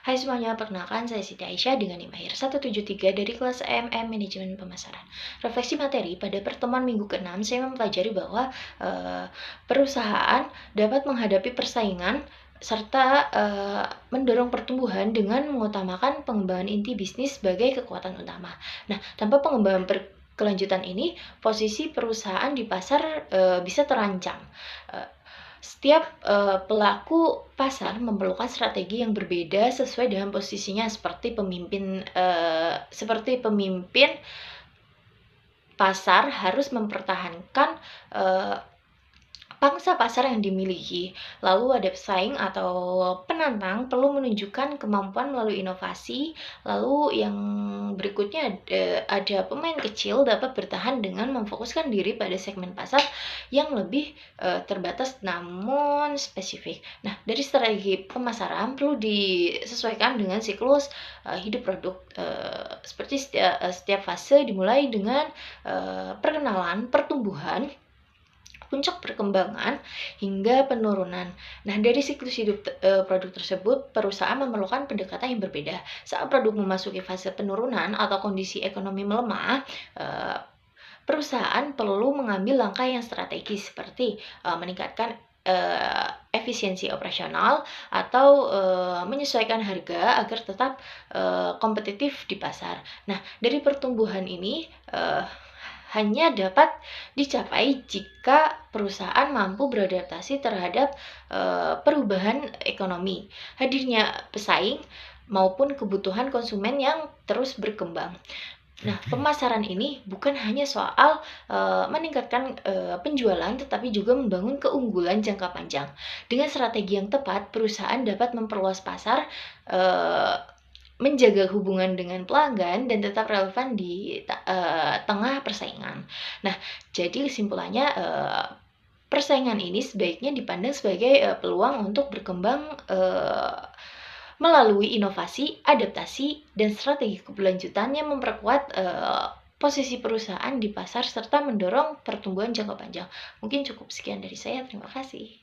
Hai semuanya, perkenalkan saya Siti Aisyah dengan NIM akhir 173 dari kelas AMM Manajemen Pemasaran. Refleksi materi pada pertemuan minggu ke-6, saya mempelajari bahwa perusahaan dapat menghadapi persaingan serta mendorong pertumbuhan dengan mengutamakan pengembangan inti bisnis sebagai kekuatan utama. Nah, tanpa pengembangan kelanjutan ini, posisi perusahaan di pasar bisa terancam. Setiap pelaku pasar memerlukan strategi yang berbeda sesuai dengan posisinya seperti pemimpin pasar harus mempertahankan pangsa pasar yang dimiliki. Lalu ada pesaing atau penantang perlu menunjukkan kemampuan melalui inovasi. Lalu yang berikutnya ada pemain kecil dapat bertahan dengan memfokuskan diri pada segmen pasar yang lebih terbatas namun spesifik. Nah, dari strategi pemasaran perlu disesuaikan dengan siklus hidup produk. Seperti setiap fase dimulai dengan perkenalan, pertumbuhan, puncak perkembangan, hingga penurunan. Nah, dari siklus hidup produk tersebut, perusahaan memerlukan pendekatan yang berbeda. Saat produk memasuki fase penurunan atau kondisi ekonomi melemah, perusahaan perlu mengambil langkah yang strategis seperti meningkatkan efisiensi operasional atau menyesuaikan harga agar tetap kompetitif di pasar. Nah, dari pertumbuhan ini hanya dapat dicapai jika perusahaan mampu beradaptasi terhadap perubahan ekonomi, hadirnya pesaing, maupun kebutuhan konsumen yang terus berkembang. Nah, pemasaran ini bukan hanya soal meningkatkan penjualan, tetapi juga membangun keunggulan jangka panjang. Dengan strategi yang tepat, perusahaan dapat memperluas pasar, menjaga hubungan dengan pelanggan, dan tetap relevan di tengah persaingan. Nah, jadi kesimpulannya persaingan ini sebaiknya dipandang sebagai peluang untuk berkembang melalui inovasi, adaptasi, dan strategi keberlanjutan yang memperkuat posisi perusahaan di pasar serta mendorong pertumbuhan jangka panjang. Mungkin cukup sekian dari saya. Terima kasih.